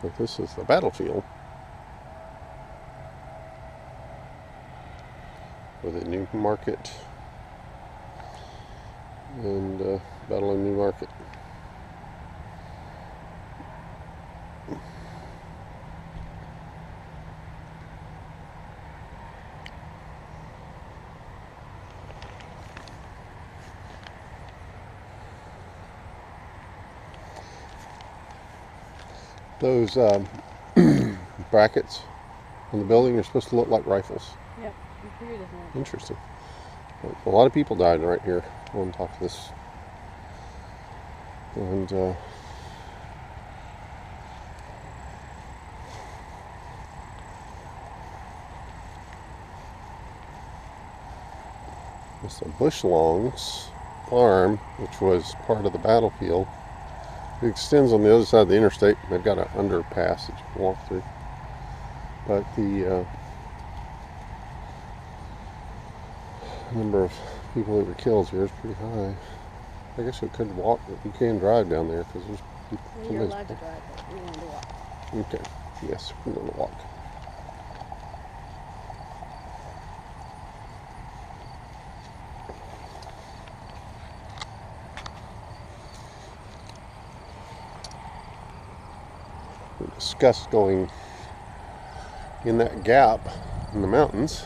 So this is the battlefield with a new market and Battle of New Market. Those brackets on the building are supposed to look like rifles. Yep, I figured as much. Interesting. A lot of people died right here on top of this. And it's a Bushlongs farm, which was part of the battlefield. It extends on the other side of the interstate. They've got an underpass that you can walk through. But the number of people that were killed here is pretty high. I guess you could walk, but you can drive down there because there's people. Well, you're allowed to drive, but we wanted to walk. Okay. Yes, we're going to walk. We discussed going in that gap in the mountains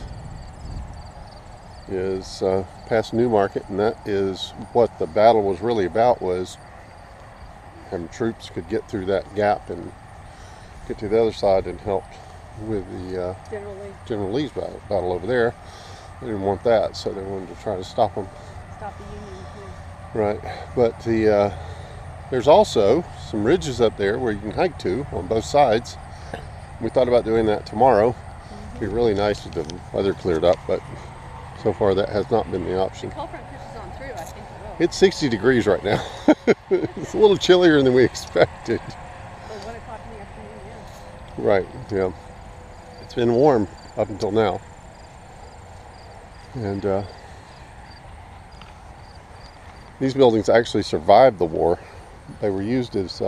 is past New Market, and that is what the battle was really about, was having troops could get through that gap and get to the other side and help with the General Lee's battle over there. They didn't want that, so they wanted to try to stop them. Stop the Union, yeah. Right, but there's also some ridges up there where you can hike to on both sides. We thought about doing that tomorrow. It'd be really nice if the weather cleared up, but so far that has not been the option. If the cold front pushes on through, I think it will. It's 60 degrees right now. It's a little chillier than we expected. Well, 1 o'clock in the afternoon, yeah. Right, yeah. It's been warm up until now. And these buildings actually survived the war. They were used as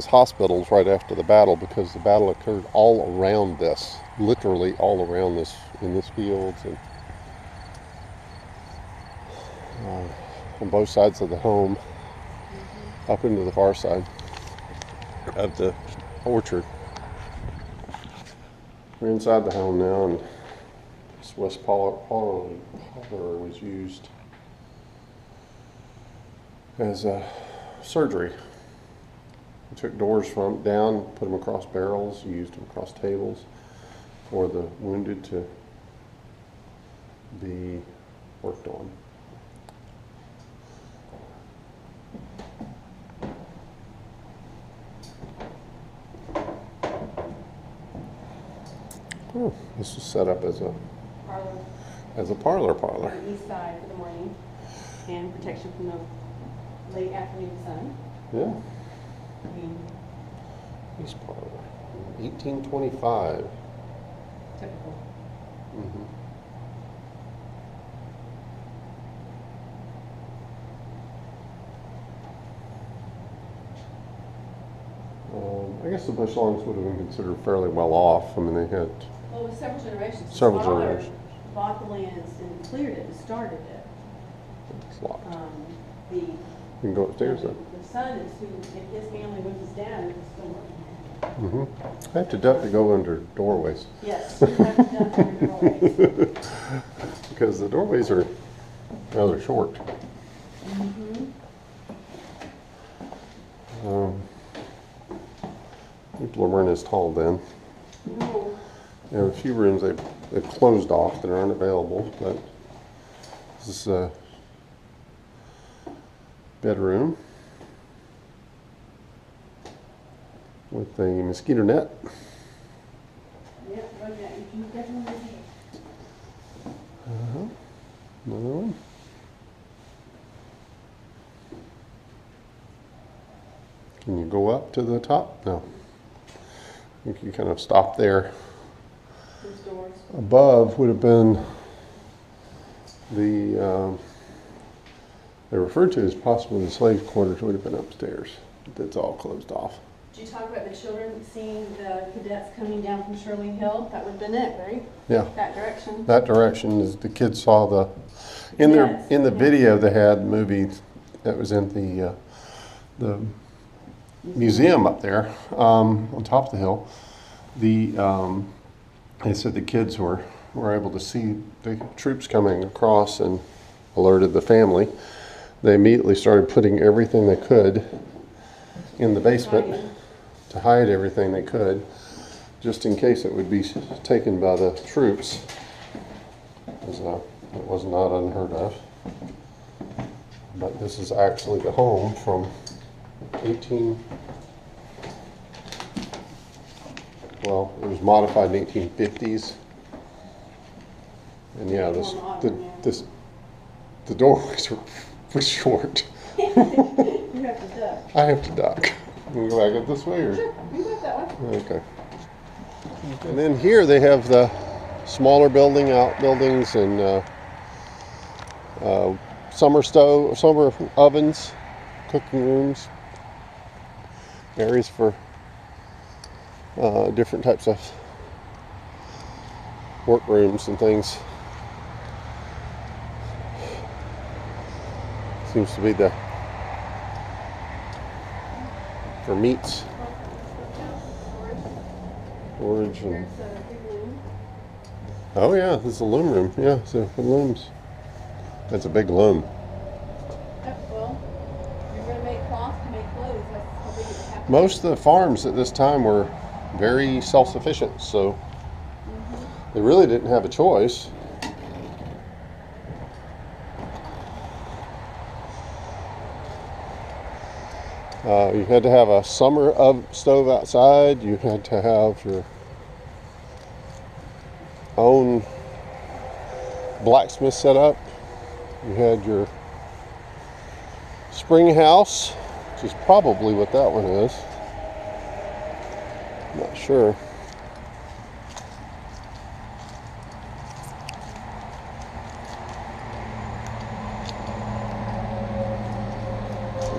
hospitals right after the battle, because the battle occurred all around this, literally all around this, in this fields and on both sides of the home, up into the far side of the orchard. We're inside the home now, and this West parlor was used as a surgery. We took doors from down, put them across barrels, used them across tables for the wounded to be worked on. Oh, this is set up as a parlor. On the east side for the morning, and protection from the late afternoon sun. Yeah, I mean, East Parlor, 1825. typical. Mm-hmm. I guess the Bushlongs would have been considered fairly well off. I mean, they had Well, it was several generations. Several His father generations. bought the lands and cleared it and started it. it's locked. You The can go upstairs then. The son is who, if his family was his dad, is still working here. Mm-hmm. I have to duck to go under doorways. Yes, you have to duck under doorways. Because the doorways are rather short. People weren't as tall then. No. There are a few rooms they've closed off that aren't available, but this is a bedroom with a mosquito net. Yeah, right there. You definitely see it. Another one. Can you go up to the top? No. I think you kind of stop there. Those doors. Above would have been the, they referred to as possibly the slave quarters, would have been upstairs. that's all closed off. Did you talk about the children seeing the cadets coming down from Shirley Hill? That would have been it, right? Yeah, That direction. that direction is the kids saw the in their Yes, in the yeah. video they had the movie that was in the museum up there on top of the hill. They said the kids were able to see the troops coming across and alerted the family. They immediately started putting everything they could in the basement to hide everything they could, just in case it would be taken by the troops. It was not unheard of. But this is actually the home from 18. Well, it was modified in 1850s. And yeah, the doorways were short. You have to duck. I have to duck. Can we go back up this way or? Sure, you go that way. Okay. And then here they have the smaller outbuildings and summer ovens, cooking rooms, areas for different types of workrooms and things. Seems to be for meats, storage, and oh yeah, this is a loom room. Yeah, so for looms. That's a big loom. Well, you're going to make cloth to make clothes. That's how big it has to Most of the farms at this time were very self-sufficient, so they really didn't have a choice. You had to have a summer stove outside. You had to have your own blacksmith set up. You had your spring house, which is probably what that one is. I'm not sure.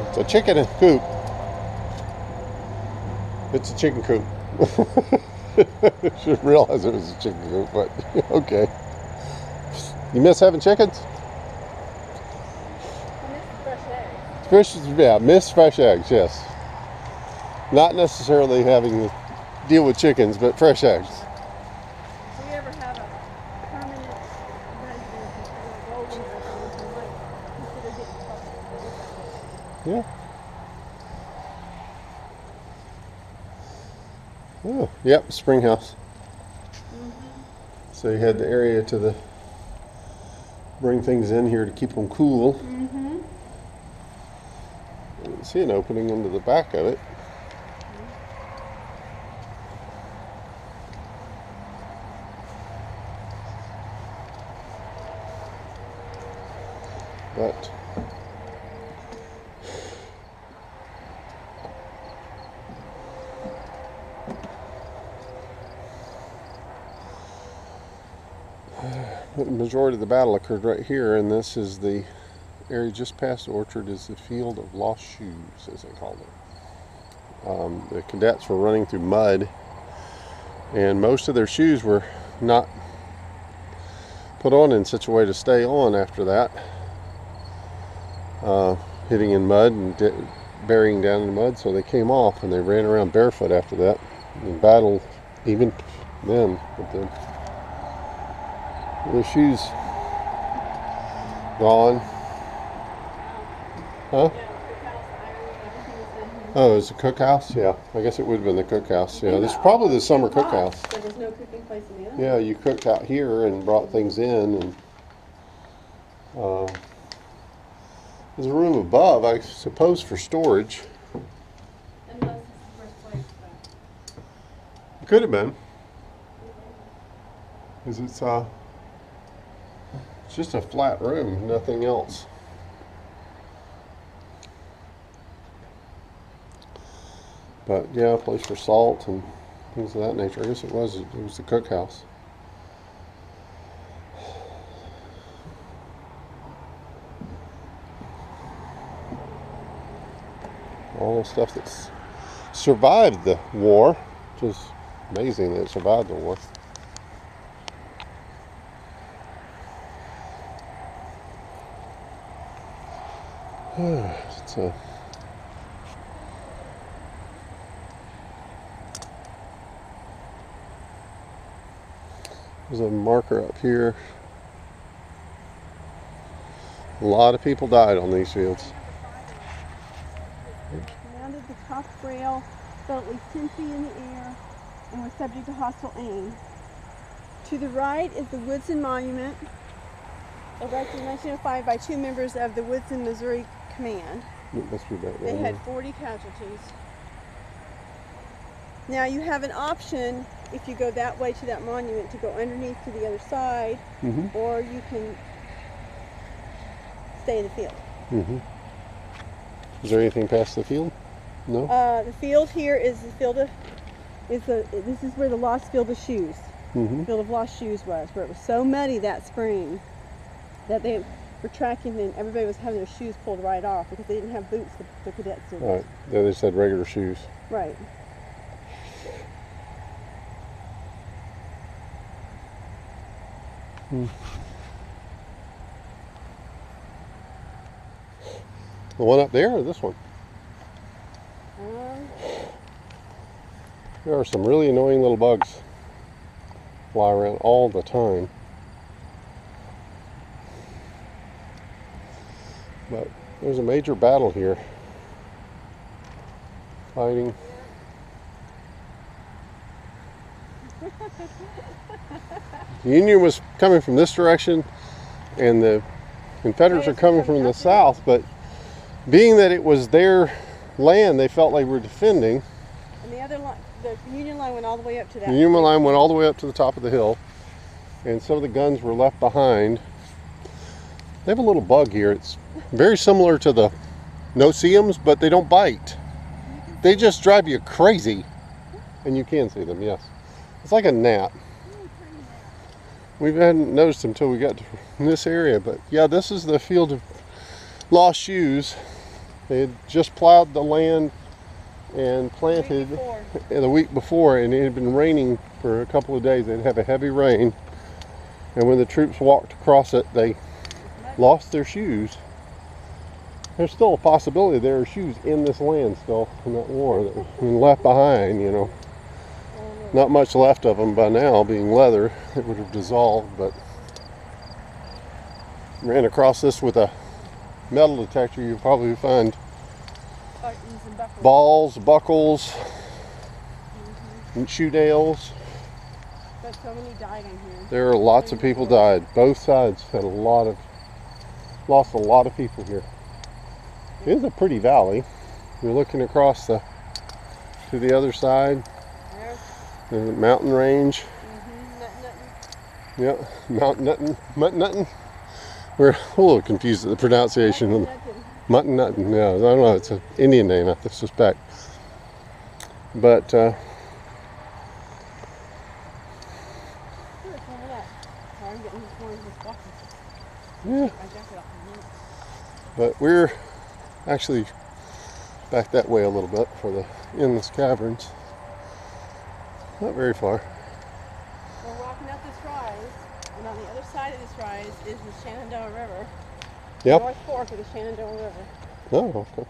It's a chicken coop. It's a chicken coop. Should realize it was a chicken coop, but okay. You miss having chickens? Miss fresh eggs, yes. Not necessarily having to deal with chickens, but fresh eggs. Do you ever have a permanent residence and go over there once a month instead of getting close? Yeah. Oh, yep, spring house. So you had the area to bring things in here to keep them cool. You can see an opening into the back of it. But the majority of the battle occurred right here, and this is the area just past the orchard is the field of lost shoes, as they called it. The cadets were running through mud, and most of their shoes were not put on in such a way to stay on after that. Hitting in mud and burying down in the mud, so they came off and they ran around barefoot after that. And battled even then with the shoes gone. Huh? Oh, it was a cookhouse? Yeah, I guess it would have been the cookhouse. Yeah, this is probably the summer cookhouse. There was no cooking place in the other. Yeah, you cooked out here and brought things in, and there's a room above, I suppose, for storage. Unless it's the first place. It could have been, because it's just a flat room, nothing else. But yeah, a place for salt and things of that nature. I guess it was the cookhouse. all the stuff that's survived the war, which is amazing that it survived the war. It's a There's a marker up here. A lot of people died on these fields. Surrounded the top rail, felt at least 10 feet in the air, and was subject to hostile aim. To the right is the Woodson Monument, erected in 1905 by 2 members of the Woodson, Missouri Command. Let's be back They there. had 40 casualties. Now you have an option, if you go that way to that monument, to go underneath to the other side, Mm-hmm. or you can stay in the field. Mm-hmm. Is there anything past the field? No? The field here is the field of, this is where the lost field of shoes, Mm-hmm. field of lost shoes was, where it was so muddy that spring that they were tracking and everybody was having their shoes pulled right off because they didn't have boots, the cadets did. All right. Then they said regular shoes. Right. The one up there or this one? There are some really annoying little bugs fly around all the time. But there's a major battle here. Fighting. The Union was coming from this direction and the Confederates are coming from the south, but being that it was their land they felt they were defending, And the other line, the Union line went all the way up to that. the Union line went all the way up to the top of the hill, and some of the guns were left behind. They have a little bug here. It's very similar to the no-see-ums, but they don't bite. They just drive you crazy. And you can see them, yes. It's like a gnat. We hadn't noticed them until we got to this area, but yeah, this is the field of lost shoes. They had just plowed the land and planted the week before, and it had been raining for a couple of days. They'd have a heavy rain, and when the troops walked across it, they lost their shoes. There's still a possibility there are shoes in this land still from that war that have been left behind, you know. Not much left of them by now, being leather. It would have dissolved, but ran across this with a metal detector. You'll probably find Buttons and buckles. balls, buckles, and shoe nails. But so many died in here. There are lots of people died. Both sides had lost a lot of people here. It is a pretty valley. You're looking across to the other side. There's a mountain range. Yeah, Mount Nuttin. Mutton. We're a little confused at the pronunciation. Mutton Nuttin. Yeah, I don't know. It's an Indian name, I suspect. But yeah. But we're actually back that way a little bit for the endless caverns. Not very far. We're walking up this rise, and on the other side of this rise is the Shenandoah River. Yep. North Fork of the Shenandoah River. Oh, okay.